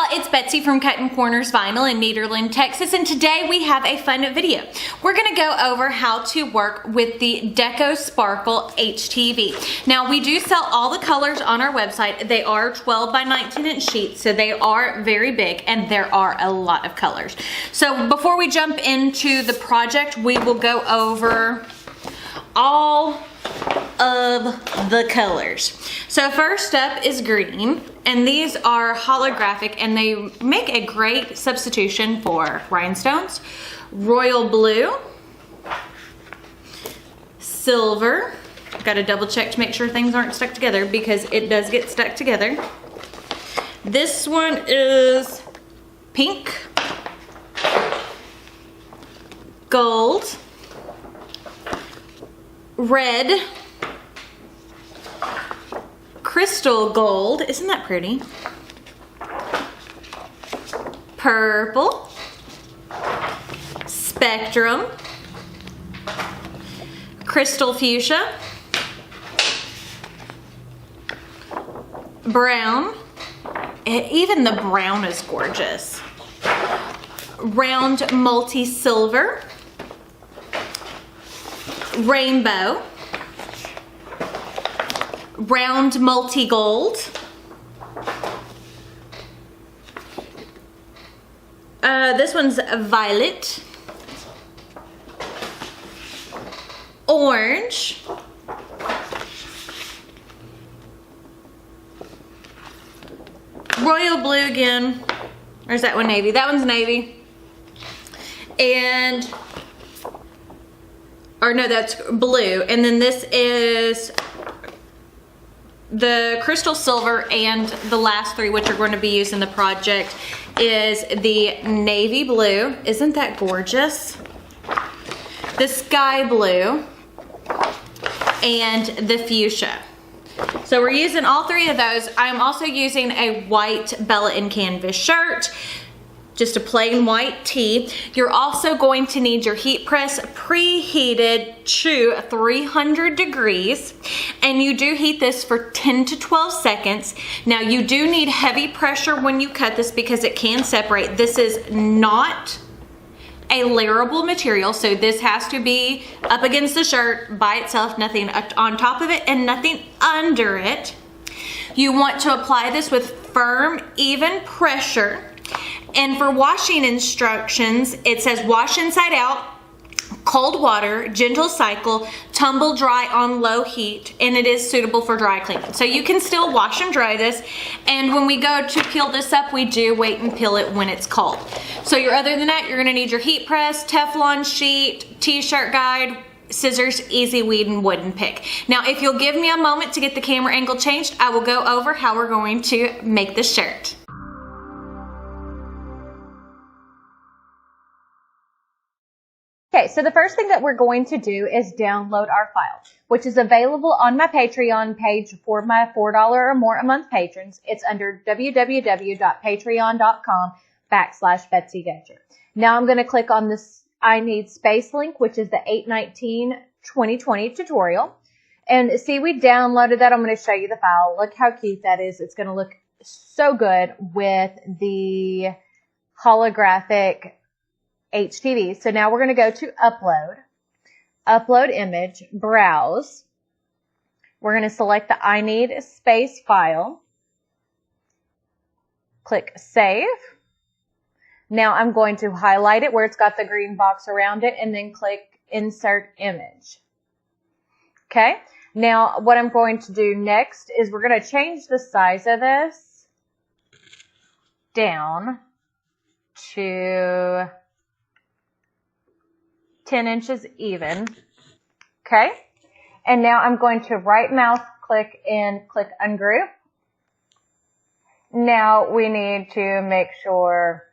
y'all, it's Betsy from Cuttin Corners Vinyl in Nederland, Texas, and today we have a fun video. We're gonna go over how to work with the Deco Sparkle HTV. Now, we do sell all the colors on our website. They are 12 by 19 inch sheets, so they are very big, and there are a lot of colors. So before we jump into the project, we will go over all of the colors. So first up is green, and these are holographic, and they make a great substitution for rhinestones. Royal blue, silver. Got to double check to make sure things aren't stuck together because it does get stuck together. This one is pink, gold, red, crystal gold, isn't that pretty? Purple, spectrum, crystal fuchsia, brown, even the brown is gorgeous, round multi-silver, rainbow, round multi-gold, this one's violet, orange, royal blue again, or is that one navy? That one's navy, and or no, that's blue, and then this is the crystal silver, and the last three, which are going to be used in the project, is the navy blue. Isn't that gorgeous? The sky blue and the fuchsia. So we're using all three of those. I'm also using a white Bella and Canvas shirt, just a plain white tee. You're also going to need your heat press preheated to 300 degrees, and you do heat this for 10 to 12 seconds. Now, you do need heavy pressure when you cut this because it can separate. This is not a layerable material, so this has to be up against the shirt by itself, nothing on top of it and nothing under it. You want to apply this with firm, even pressure. And for washing instructions, it says wash inside out, cold water, gentle cycle, tumble dry on low heat, and it is suitable for dry cleaning. So you can still wash and dry this, and when we go to peel this up, we do wait and peel it when it's cold. So other than that, you're gonna need your heat press, Teflon sheet, t-shirt guide, scissors, easy weed, and wooden pick. Now, if you'll give me a moment to get the camera angle changed, I will go over how we're going to make this shirt. Okay, so the first thing that we're going to do is download our file, which is available on my Patreon page for my $4 or more a month patrons. It's under www.patreon.com/BetsyGetcher. Now I'm going to click on this I Need Space link, which is the 8/19/2020 tutorial. And see, we downloaded that. I'm going to show you the file. Look how cute that is. It's going to look so good with the holographic HTV. So now we're going to go to upload image, browse. We're going to select the I Need Space file. Click save. Now I'm going to highlight it where it's got the green box around it, and then click insert image. Okay. Now what I'm going to do next is we're going to change the size of this down to 10 inches even. Okay. And now I'm going to right mouse click and click ungroup. Now we need to make sure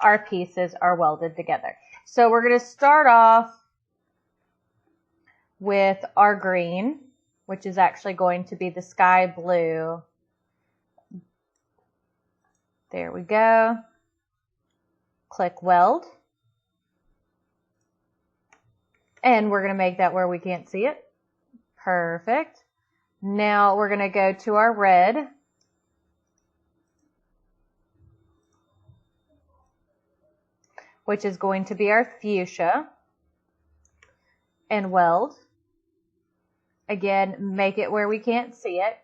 our pieces are welded together. So we're going to start off with our green, which is actually going to be the sky blue. There we go. Click weld. And we're going to make that where we can't see it. Perfect. Now we're going to go to our red. which is going to be our fuchsia, and weld. Again, make it where we can't see it.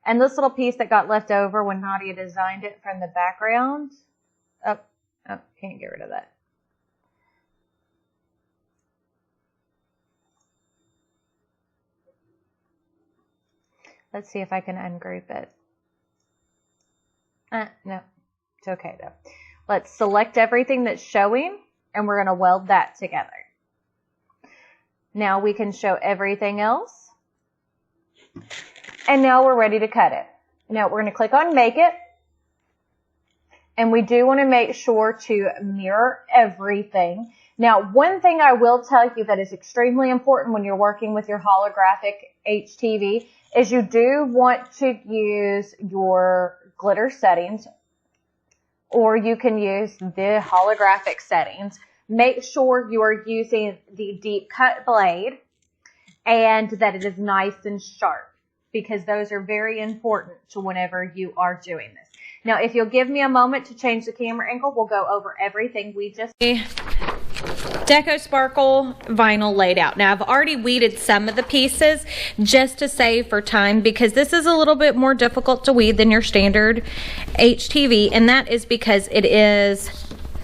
And this little piece that got left over when Nadia designed it from the background. Oh, can't get rid of that. Let's see if I can ungroup it. No, it's okay though. Let's select everything that's showing, and we're going to weld that together. Now we can show everything else. And now we're ready to cut it. Now we're going to click on Make It. And we do want to make sure to mirror everything. Now, one thing I will tell you that is extremely important when you're working with your holographic HTV is you do want to use your glitter settings, or you can use the holographic settings. Make sure you are using the deep cut blade and that it is nice and sharp, because those are very important to whenever you are doing this. Now, if you'll give me a moment to change the camera angle, we'll go over everything we just... Deco Sparkle vinyl laid out. Now I've already weeded some of the pieces just to save for time, because this is a little bit more difficult to weed than your standard HTV, and that is because it is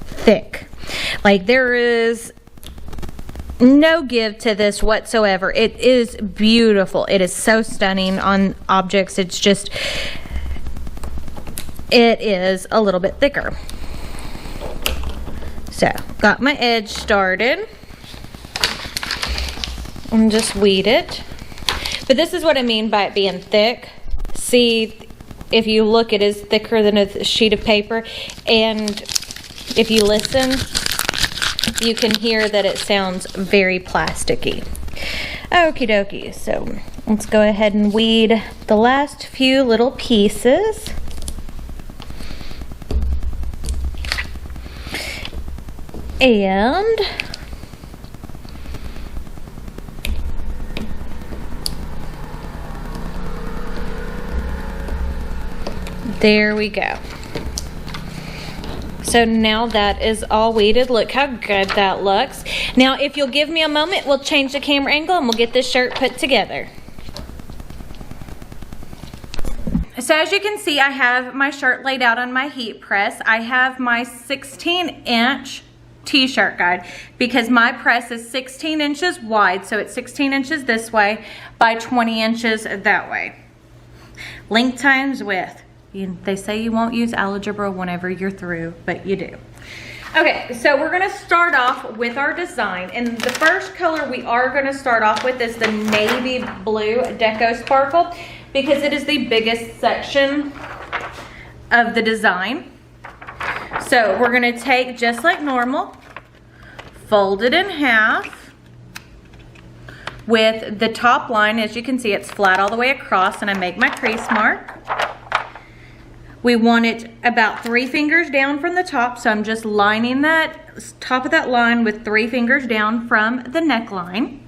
thick. Like, there is no give to this whatsoever. It is beautiful. It is so stunning on objects. It's just, it is a little bit thicker. So, got my edge started and just weed it. But this is what I mean by it being thick. See, if you look, it is thicker than a sheet of paper. And if you listen, you can hear that it sounds very plasticky. Okie dokie. So, let's go ahead and weed the last few little pieces. And there we go. So now that is all weeded. Look how good that looks. Now, if you'll give me a moment, we'll change the camera angle and we'll get this shirt put together. So as you can see, I have my shirt laid out on my heat press. I have my 16-inch t-shirt guide, because my press is 16 inches wide, so it's 16 inches this way by 20 inches that way. Length times width. They say you won't use algebra whenever you're through, but you do. Okay, so we're gonna start off with our design, and the first color we are gonna start off with is the navy blue Deco Sparkle, because it is the biggest section of the design. So we're gonna take, just like normal, fold it in half with the top line. As you can see, it's flat all the way across, and I make my crease mark. We want it about 3 fingers down from the top, so I'm just lining that top of that line with 3 fingers down from the neckline.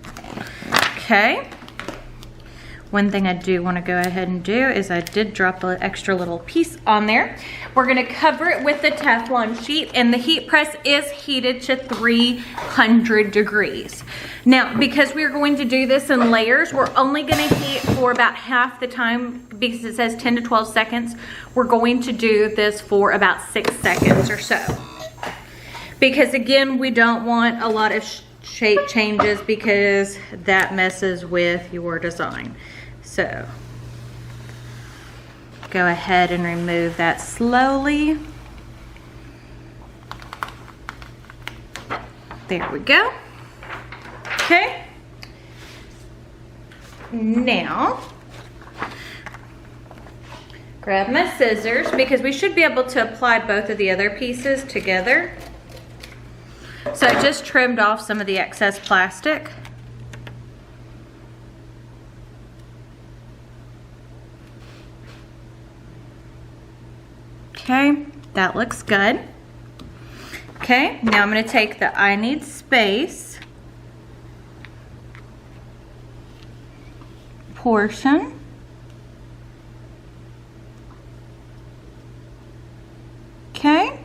Okay. One thing I do want to go ahead and do is I did drop an extra little piece on there. We're going to cover it with the Teflon sheet, and the heat press is heated to 300 degrees. Now, because we're going to do this in layers, we're only going to heat for about half the time, because it says 10 to 12 seconds. We're going to do this for about 6 seconds or so. Because again, we don't want a lot of shape changes, because that messes with your design. So, go ahead and remove that slowly. There we go. Okay. Now, grab my scissors, because we should be able to apply both of the other pieces together. So I just trimmed off some of the excess plastic. Okay, that looks good. Okay, now I'm going to take the I need space portion. Okay.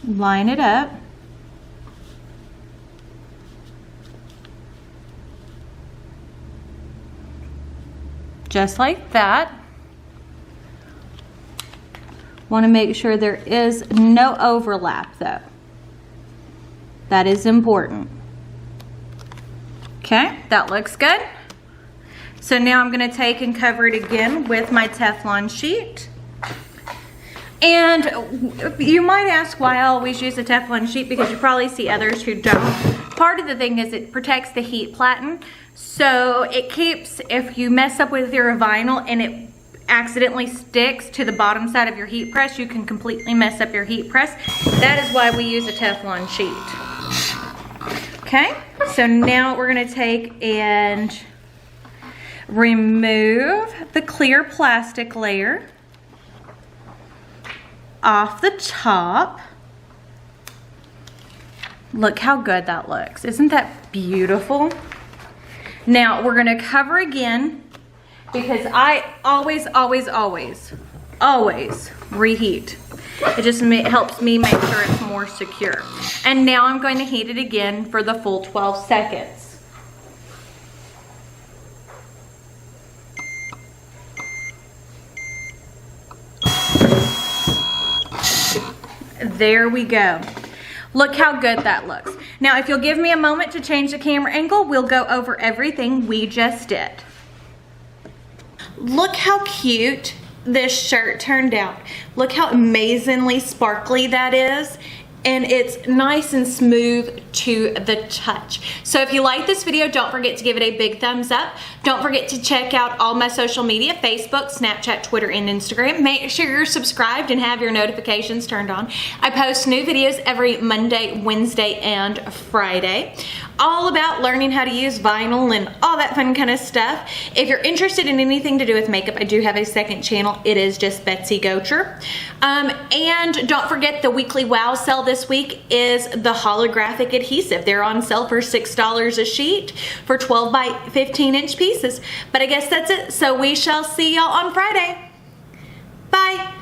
line it up. Just like that. Want to make sure there is no overlap though. That is important. Okay, that looks good. So now I'm going to take and cover it again with my Teflon sheet. And you might ask why I always use a Teflon sheet, because you probably see others who don't. Part of the thing is it protects the heat platen. So it keeps, if you mess up with your vinyl and it accidentally sticks to the bottom side of your heat press, you can completely mess up your heat press. That is why we use a Teflon sheet. Okay, so now we're gonna take and remove the clear plastic layer off the top. Look how good that looks. Isn't that beautiful? Now we're gonna cover again, because I always reheat. It just helps me make sure it's more secure. And now I'm going to heat it again for the full 12 seconds. There we go. Look how good that looks. Now, if you'll give me a moment to change the camera angle, we'll go over everything we just did. Look how cute this shirt turned out. Look how amazingly sparkly that is. And it's nice and smooth to the touch. So if you like this video, don't forget to give it a big thumbs up. Don't forget to check out all my social media, Facebook, Snapchat, Twitter, and Instagram. Make sure you're subscribed and have your notifications turned on. I post new videos every Monday, Wednesday, and Friday, all about learning how to use vinyl and all that fun kind of stuff. If you're interested in anything to do with makeup, I do have a second channel. It is just Betsy Gocher. And don't forget, the weekly wow sale this week is the holographic adhesive. They're on sale for $6 a sheet for 12 by 15 inch pieces. But I guess that's it. So we shall see y'all on Friday. Bye.